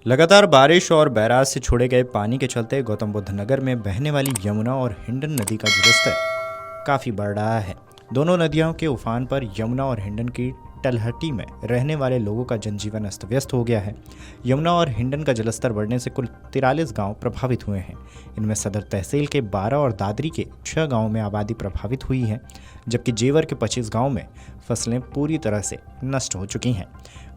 लगातार बारिश और बैराज से छोड़े गए पानी के चलते गौतम बुद्ध नगर में बहने वाली यमुना और हिंडन नदी का जलस्तर काफ़ी बढ़ रहा है। दोनों नदियों के उफान पर यमुना और हिंडन की तलहटी में रहने वाले लोगों का जनजीवन अस्त व्यस्त हो गया है। यमुना और हिंडन का जलस्तर बढ़ने से कुल 43 गांव प्रभावित हुए हैं। इनमें सदर तहसील के 12 और दादरी के 6 गांवों में आबादी प्रभावित हुई है, जबकि जेवर के 25 गांवों में फसलें पूरी तरह से नष्ट हो चुकी हैं।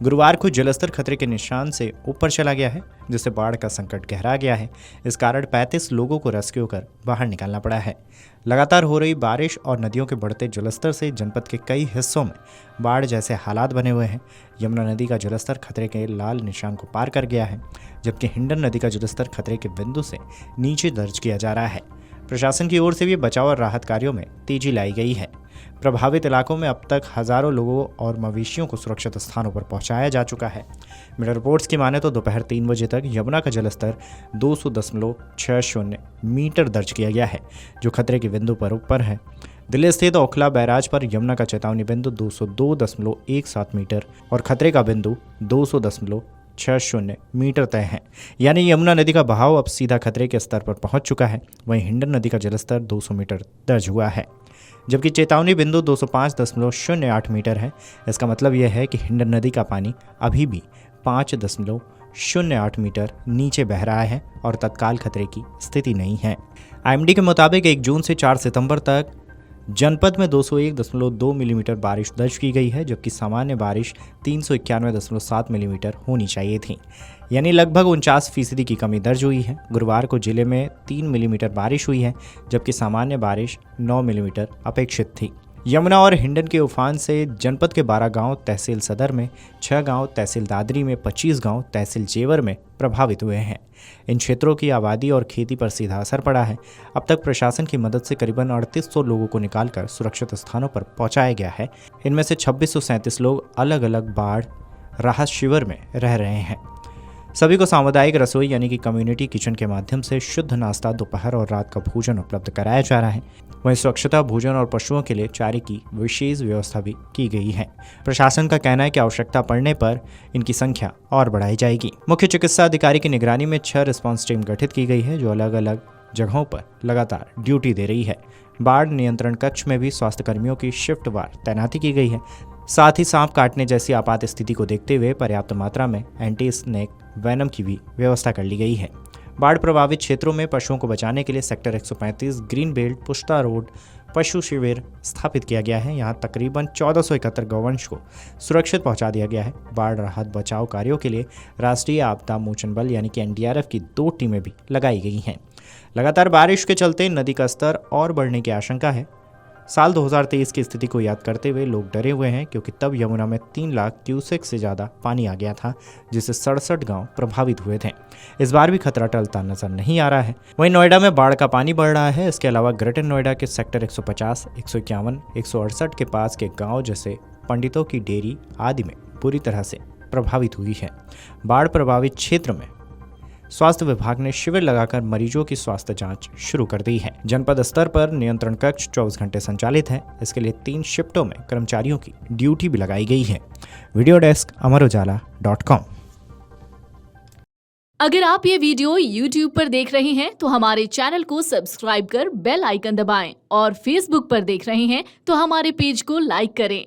गुरुवार को जलस्तर खतरे के निशान से ऊपर चला गया है, जिससे बाढ़ का संकट गहरा गया है। इस कारण 35 लोगों को रेस्क्यू कर बाहर निकालना पड़ा है। लगातार हो रही बारिश और नदियों के बढ़ते जलस्तर से जनपद के कई हिस्सों में बाढ़ जैसे हालात बने हुए हैं। यमुना नदी का जलस्तर खतरे के लाल निशान को पार कर गया है, जबकि हिंडन नदी का जलस्तर खतरे के बिंदु से नीचे दर्ज किया जा रहा है। प्रशासन की ओर से भी बचाव और राहत कार्यों में तेजी लाई गई है। प्रभावित इलाकों में अब तक हजारों लोगों और मवेशियों को सुरक्षित स्थानों पर पहुंचाया जा चुका है। मीडिया रिपोर्ट्स की माने तो दोपहर 3 बजे तक यमुना का जलस्तर 200.60 मीटर दर्ज किया गया है, जो खतरे के बिंदु पर ऊपर है। दिल्ली स्थित ओखला बैराज पर यमुना का चेतावनी बिंदु 202.17 मीटर और खतरे का बिंदु 200.60 मीटर तय है, यानी यमुना नदी का बहाव अब सीधा खतरे के स्तर पर पहुंच चुका है। वहीं हिंडन नदी का जलस्तर 200 मीटर दर्ज हुआ है, जबकि चेतावनी बिंदु 205.08 मीटर है। इसका मतलब यह है कि हिंडन नदी का पानी अभी भी 5.08 मीटर नीचे बह रहा है और तत्काल खतरे की स्थिति नहीं है। आईएमडी के मुताबिक 1 जून से 4 सितंबर तक जनपद में 201.2 मिलीमीटर बारिश दर्ज की गई है, जबकि सामान्य बारिश 391.7 मिलीमीटर होनी चाहिए थी, यानी लगभग 49% की कमी दर्ज हुई है। गुरुवार को जिले में 3 मिलीमीटर बारिश हुई है, जबकि सामान्य बारिश 9 मिलीमीटर अपेक्षित थी। यमुना और हिंडन के उफान से जनपद के 12 गांव तहसील सदर में, 6 गांव तहसील दादरी में, 25 गांव तहसील जेवर में प्रभावित हुए हैं। इन क्षेत्रों की आबादी और खेती पर सीधा असर पड़ा है। अब तक प्रशासन की मदद से करीबन 3800 लोगों को निकालकर सुरक्षित स्थानों पर पहुंचाया गया है। इनमें से 2637 लोग अलग अलग बाढ़ राहत शिविर में रह रहे हैं। सभी को सामुदायिक रसोई यानी कि कम्युनिटी किचन के माध्यम से शुद्ध नाश्ता, दोपहर और रात का भोजन उपलब्ध कराया जा रहा है। वहीं स्वच्छता, भोजन और पशुओं के लिए चारे की विशेष व्यवस्था भी की गई है। प्रशासन का कहना है कि आवश्यकता पड़ने पर इनकी संख्या और बढ़ाई जाएगी। मुख्य चिकित्सा अधिकारी की निगरानी में 6 रिस्पांस टीम गठित की गई है, जो अलग अलग जगहों पर लगातार ड्यूटी दे रही है। बाढ़ नियंत्रण कक्ष में भी स्वास्थ्य कर्मियों की शिफ्टवार तैनाती की गई है। साथ ही सांप काटने जैसी आपात स्थिति को देखते हुए पर्याप्त मात्रा में एंटी स्नेक वेनम की भी व्यवस्था कर ली गई है। बाढ़ प्रभावित क्षेत्रों में पशुओं को बचाने के लिए sector 135 green belt Pushta road पशु शिविर स्थापित किया गया है। यहाँ तकरीबन 1471 गौवंश को सुरक्षित पहुंचा दिया गया है। बाढ़ राहत बचाव कार्यों के लिए राष्ट्रीय आपदा मोचन बल यानी कि एनडीआरएफ की 2 टीमें भी लगाई गई हैं। लगातार बारिश के चलते नदी का स्तर और बढ़ने की आशंका है। साल 2023 की स्थिति को याद करते हुए लोग डरे हुए हैं, क्योंकि तब यमुना में 3 लाख क्यूसेक से ज़्यादा पानी आ गया था, जिससे 67 गांव प्रभावित हुए थे। इस बार भी खतरा टलता नजर नहीं आ रहा है। वहीं नोएडा में बाढ़ का पानी बढ़ रहा है। इसके अलावा ग्रेटर नोएडा के सेक्टर 150, 151, 168 के पास के गाँव जैसे पंडितों की डेरी आदि में पूरी तरह से प्रभावित हुई है। बाढ़ प्रभावित क्षेत्र में स्वास्थ्य विभाग ने शिविर लगाकर मरीजों की स्वास्थ्य जांच शुरू कर दी है। जनपद स्तर पर नियंत्रण कक्ष 24 घंटे संचालित है। इसके लिए 3 शिफ्टों में कर्मचारियों की ड्यूटी भी लगाई गई है। वीडियो डेस्क अमरउजाला.com। अगर आप ये वीडियो YouTube पर देख रहे हैं तो हमारे चैनल को सब्सक्राइब कर बेल आइकन दबाएं, और Facebook पर देख रहे हैं तो हमारे पेज को लाइक करें।